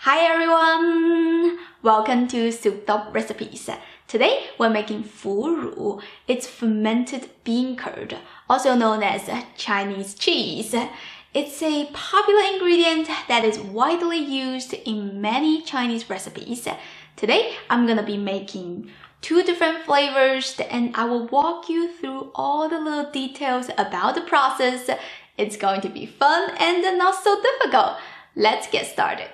Hi everyone! Welcome to Souped Up Recipes. Today we're making Furu. It's fermented bean curd, also known as Chinese cheese. It's a popular ingredient that is widely used in many Chinese recipes. Today I'm gonna be making 2 different flavors and I will walk you through all the little details about the process. It's going to be fun and not so difficult. Let's get started.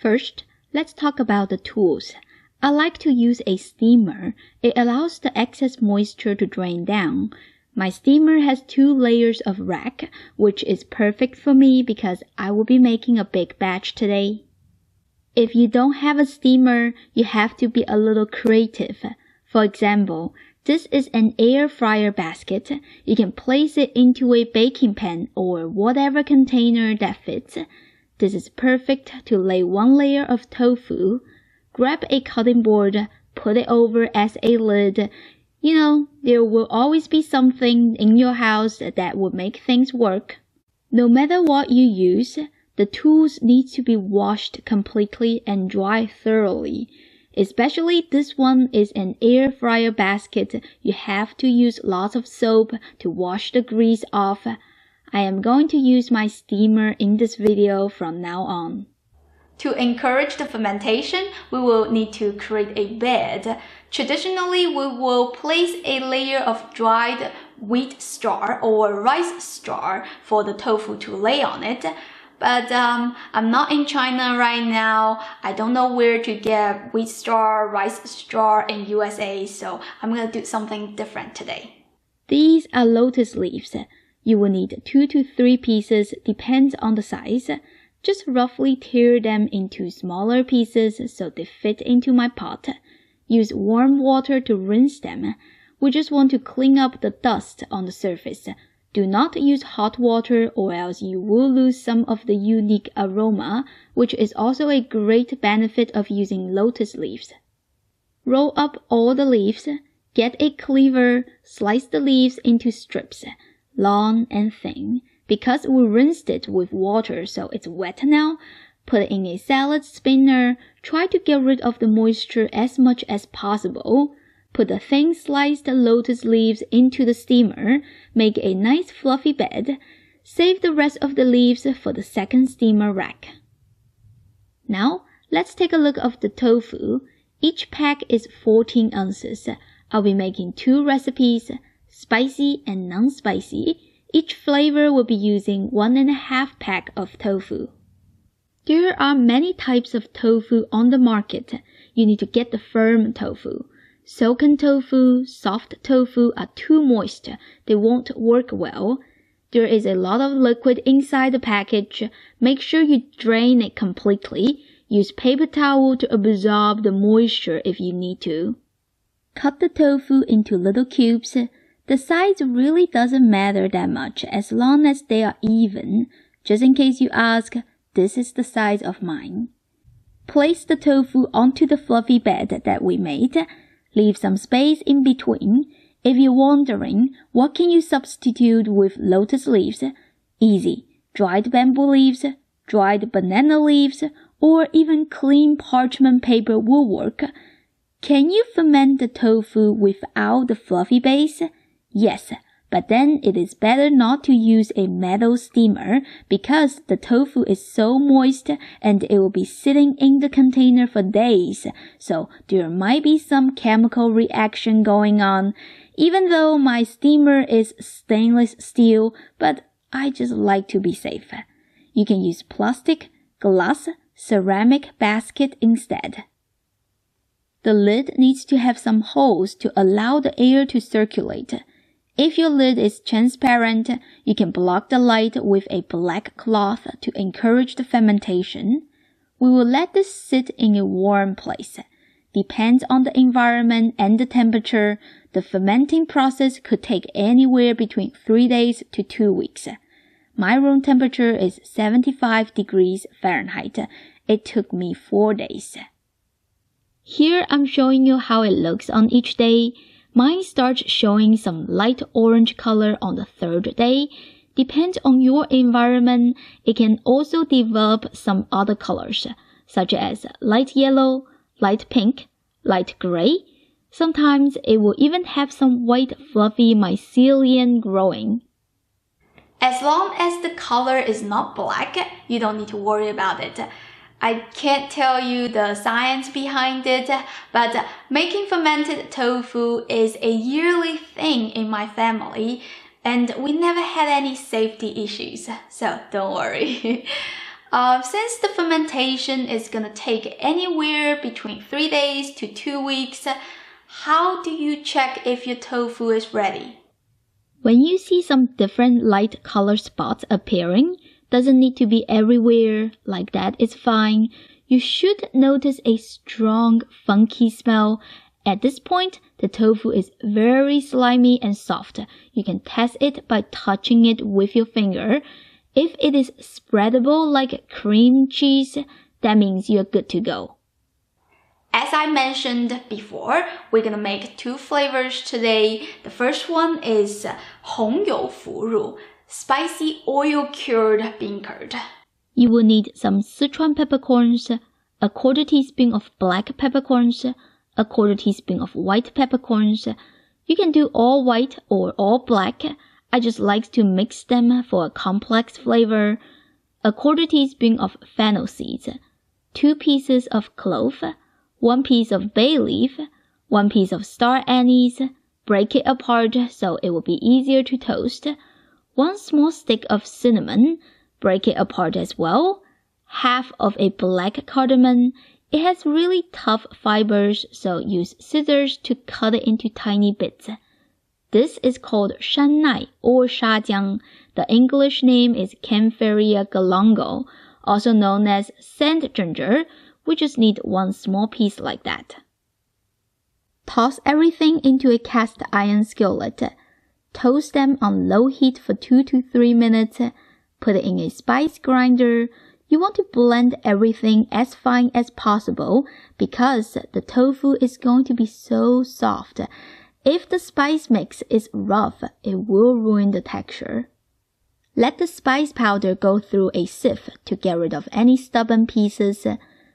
First, let's talk about the tools. I like to use a steamer. It allows the excess moisture to drain down. My steamer has 2 layers of rack, which is perfect for me because I will be making a big batch today. If you don't have a steamer, you have to be a little creative. For example, this is an air fryer basket. You can place it into a baking pan or whatever container that fits. This is perfect to lay 1 layer of tofu. Grab a cutting board, put it over as a lid. You know, there will always be something in your house that will make things work. No matter what you use, the tools need to be washed completely and dry thoroughly. Especially this one is an air fryer basket. You have to use lots of soap to wash the grease off. I am going to use my steamer in this video from now on. To encourage the fermentation, we will need to create a bed. Traditionally, we will place a layer of dried wheat straw or rice straw for the tofu to lay on it. But I'm not in China right now. I don't know where to get wheat straw, rice straw in USA, so I'm going to do something different today. These are lotus leaves. You will need 2 to 3 pieces, depends on the size. Just roughly tear them into smaller pieces so they fit into my pot. Use warm water to rinse them. We just want to clean up the dust on the surface. Do not use hot water or else you will lose some of the unique aroma, which is also a great benefit of using lotus leaves. Roll up all the leaves. Get a cleaver, slice the leaves into strips, long and thin. Because we rinsed it with water so it's wet now, put it in a salad spinner. Try to get rid of the moisture as much as possible. Put the thin sliced lotus leaves into the steamer. Make a nice fluffy bed. Save the rest of the leaves for the second steamer rack. Now, let's take a look at the tofu. Each pack is 14 ounces. I'll be making 2 recipes, spicy and non-spicy. Each flavor will be using 1.5 pack of tofu. There are many types of tofu on the market. You need to get the firm tofu. Soaken tofu, soft tofu are too moist. They won't work well. There is a lot of liquid inside the package. Make sure you drain it completely. Use paper towel to absorb the moisture if you need to. Cut the tofu into little cubes. The size really doesn't matter that much as long as they are even. Just in case you ask, this is the size of mine. Place the tofu onto the fluffy bed that we made. Leave some space in between. If you're wondering, what can you substitute with lotus leaves? Easy. Dried bamboo leaves, dried banana leaves, or even clean parchment paper will work. Can you ferment the tofu without the fluffy base? Yes, but then it is better not to use a metal steamer because the tofu is so moist and it will be sitting in the container for days, so there might be some chemical reaction going on, even though my steamer is stainless steel, but I just like to be safe. You can use plastic, glass, ceramic basket instead. The lid needs to have some holes to allow the air to circulate. If your lid is transparent, you can block the light with a black cloth to encourage the fermentation. We will let this sit in a warm place. Depends on the environment and the temperature. The fermenting process could take anywhere between 3 days to 2 weeks. My room temperature is 75 degrees Fahrenheit. It took me 4 days. Here I'm showing you how it looks on each day. Mine starts showing some light orange color on the 3rd day. Depends on your environment, it can also develop some other colors. such as light yellow, light pink, light gray. Sometimes it will even have some white fluffy mycelium growing. As long as the color is not black, you don't need to worry about it. I can't tell you the science behind it, but making fermented tofu is a yearly thing in my family, and we never had any safety issues, so don't worry. Since the fermentation is gonna take anywhere between 3 days to 2 weeks, how do you check if your tofu is ready? When you see some different light color spots appearing, doesn't need to be everywhere, like that is fine. You should notice a strong, funky smell. At this point, the tofu is very slimy and soft. You can test it by touching it with your finger. If it is spreadable like cream cheese, that means you're good to go. As I mentioned before, we're gonna make 2 flavors today. The first one is 红油 Furu, spicy oil-cured bean curd. You will need some Sichuan peppercorns, a 1/4 teaspoon of black peppercorns, a 1/4 teaspoon of white peppercorns. You can do all white or all black. I just like to mix them for a complex flavor. A 1/4 teaspoon of fennel seeds, 2 pieces of clove, 1 piece of bay leaf, 1 piece of star anise. Break it apart so it will be easier to toast. 1 small stick of cinnamon. Break it apart as well. Half of a black cardamom. It has really tough fibers, so use scissors to cut it into tiny bits. This is called shannai or shajiang. The English name is Kaempferia galango, also known as sand ginger. We just need 1 small piece like that. Toss everything into a cast iron skillet. Toast them on low heat for 2 to 3 minutes. Put it in a spice grinder. You want to blend everything as fine as possible because the tofu is going to be so soft. If the spice mix is rough, it will ruin the texture. Let the spice powder go through a sieve to get rid of any stubborn pieces.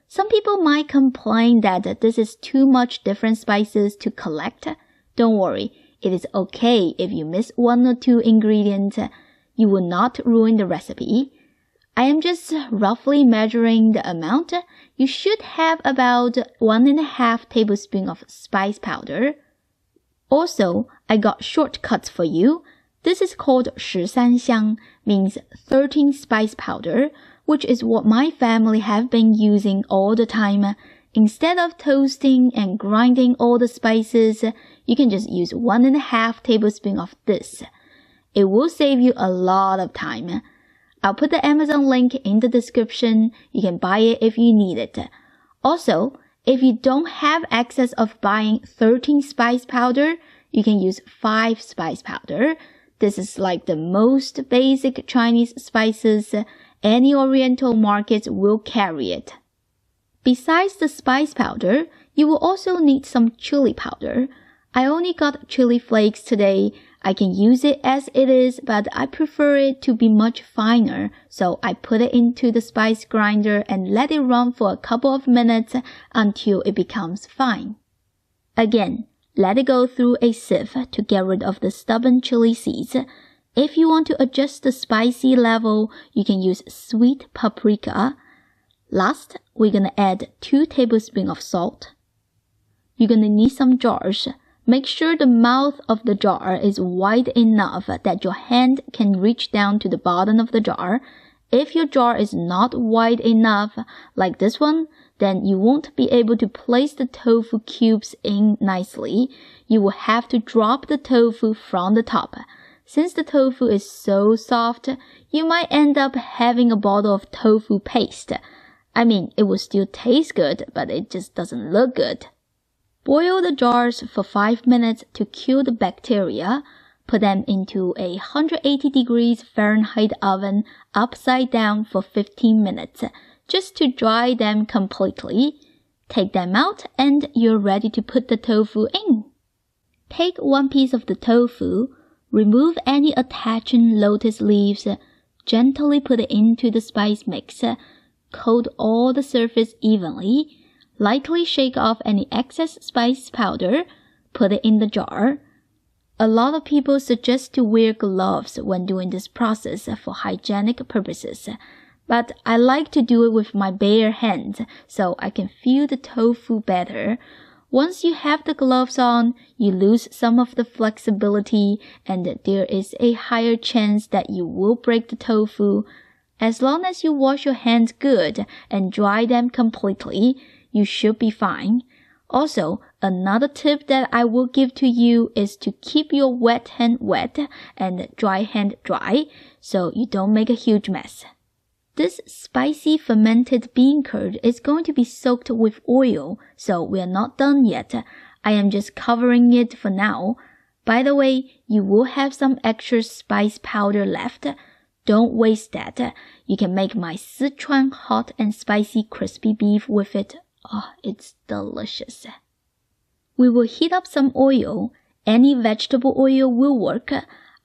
Some people might complain that this is too much different spices to collect. Don't worry, it is okay if you miss 1 or 2 ingredients. You will not ruin the recipe. I am just roughly measuring the amount. You should have about 1.5 tablespoons of spice powder. Also, I got shortcuts for you. This is called 13香, means 13 spice powder, which is what my family have been using all the time. Instead of toasting and grinding all the spices, you can just use 1.5 tablespoons of this. It will save you a lot of time. I'll put the Amazon link in the description. You can buy it if you need it. Also, if you don't have access of buying 13 spice powder, you can use 5 spice powder. This is like the most basic Chinese spices. Any Oriental markets will carry it. Besides the spice powder, you will also need some chili powder. I only got chili flakes today. I can use it as it is, but I prefer it to be much finer, so I put it into the spice grinder and let it run for a couple of minutes until it becomes fine. Again, let it go through a sieve to get rid of the stubborn chili seeds. If you want to adjust the spicy level, you can use sweet paprika. Last, we're gonna add 2 tablespoons of salt. You're gonna need some jars. Make sure the mouth of the jar is wide enough that your hand can reach down to the bottom of the jar. If your jar is not wide enough, like this one, then you won't be able to place the tofu cubes in nicely. You will have to drop the tofu from the top. Since the tofu is so soft, you might end up having a bottle of tofu paste. I mean, it will still taste good, but it just doesn't look good. Boil the jars for 5 minutes to kill the bacteria. Put them into a 180 degrees Fahrenheit oven upside down for 15 minutes, just to dry them completely. Take them out and you're ready to put the tofu in. Take 1 piece of the tofu, remove any attaching lotus leaves, gently put it into the spice mix. coat all the surface evenly, lightly shake off any excess spice powder, put it in the jar. A lot of people suggest to wear gloves when doing this process for hygienic purposes, but I like to do it with my bare hands so I can feel the tofu better. Once you have the gloves on, you lose some of the flexibility and there is a higher chance that you will break the tofu. As long as you wash your hands good and dry them completely, you should be fine. Also, another tip that I will give to you is to keep your wet hand wet and dry hand dry so you don't make a huge mess. This spicy fermented bean curd is going to be soaked with oil, so we are not done yet. I am just covering it for now. By the way, you will have some extra spice powder left. Don't waste that. You can make my Sichuan hot and spicy crispy beef with it. Oh, it's delicious. We will heat up some oil. Any vegetable oil will work.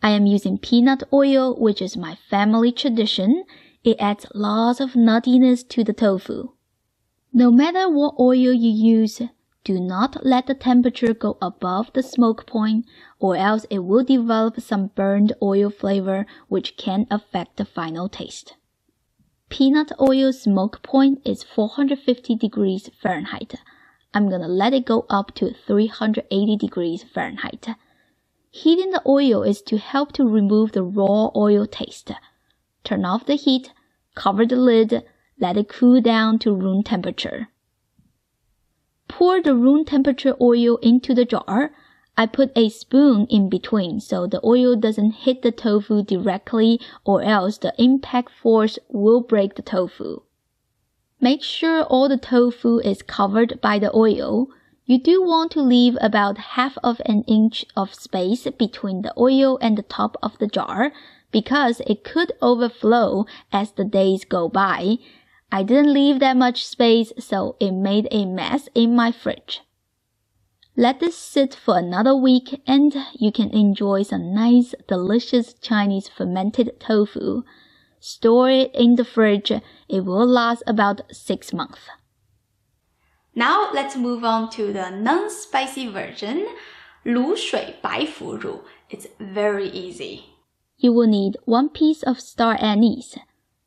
I am using peanut oil, which is my family tradition. It adds lots of nuttiness to the tofu. No matter what oil you use, do not let the temperature go above the smoke point, or else it will develop some burned oil flavor which can affect the final taste. Peanut oil smoke point is 450 degrees Fahrenheit. I'm gonna let it go up to 380 degrees Fahrenheit. Heating the oil is to help to remove the raw oil taste. Turn off the heat, cover the lid, let it cool down to room temperature. Pour the room temperature oil into the jar. I put a spoon in between so the oil doesn't hit the tofu directly or else the impact force will break the tofu. Make sure all the tofu is covered by the oil. You do want to leave about half of an inch of space between the oil and the top of the jar, because it could overflow as the days go by. I didn't leave that much space, so it made a mess in my fridge. Let this sit for another week and you can enjoy some nice, delicious Chinese fermented tofu. Store it in the fridge. It will last about 6 months. Now let's move on to the non-spicy version, 卤水白腐乳. It's very easy. You will need 1 piece of star anise,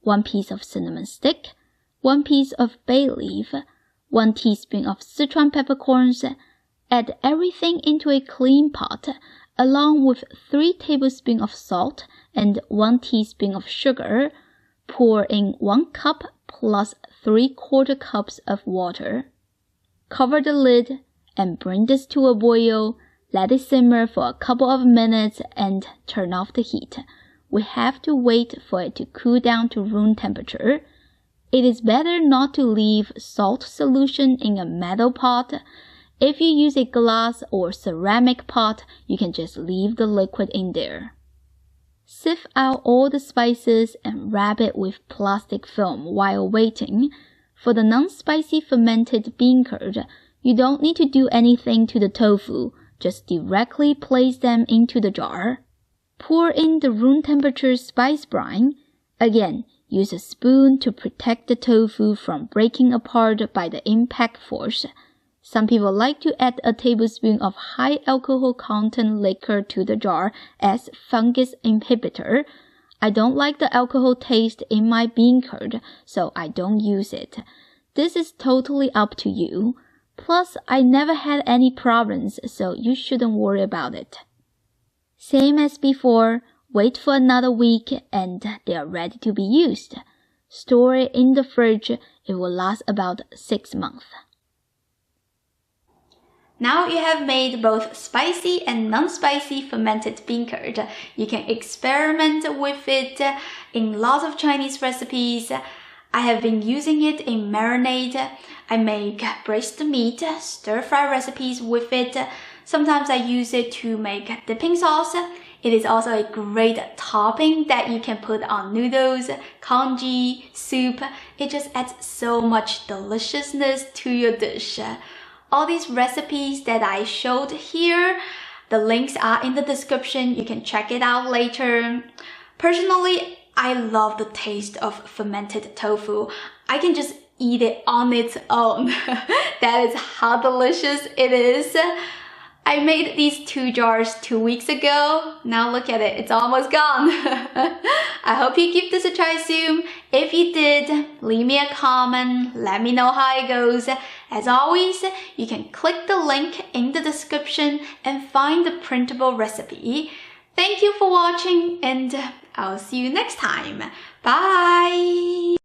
1 piece of cinnamon stick, 1 piece of bay leaf, 1 teaspoon of Sichuan peppercorns. Add everything into a clean pot, along with 3 tablespoons of salt and 1 teaspoon of sugar. Pour in 1 cup plus 3/4 cups of water. Cover the lid and bring this to a boil. Let it simmer for a couple of minutes and turn off the heat. We have to wait for it to cool down to room temperature. It is better not to leave salt solution in a metal pot. If you use a glass or ceramic pot, you can just leave the liquid in there. Sift out all the spices and wrap it with plastic film while waiting. For the non-spicy fermented bean curd, you don't need to do anything to the tofu. Just directly place them into the jar. Pour in the room temperature spice brine. Again, use a spoon to protect the tofu from breaking apart by the impact force. Some people like to add a tablespoon of high alcohol content liquor to the jar as fungus inhibitor. I don't like the alcohol taste in my bean curd, so I don't use it. This is totally up to you. Plus, I never had any problems, so you shouldn't worry about it. Same as before, wait for another week and they are ready to be used. Store it in the fridge. It will last about 6 months. Now you have made both spicy and non-spicy fermented bean curd. You can experiment with it in lots of Chinese recipes. I have been using it in marinade. I make braised meat, stir-fry recipes with it. Sometimes I use it to make dipping sauce. It is also a great topping that you can put on noodles, congee, soup. It just adds so much deliciousness to your dish. All these recipes that I showed here, the links are in the description. You can check it out later. Personally, I love the taste of fermented tofu. I can just eat it on its own. That is how delicious it is. I made these 2 jars 2 weeks ago. Now look at it, it's almost gone. I hope you give this a try soon. If you did, leave me a comment, let me know how it goes. As always, you can click the link in the description and find the printable recipe. Thank you for watching, and I'll see you next time. Bye!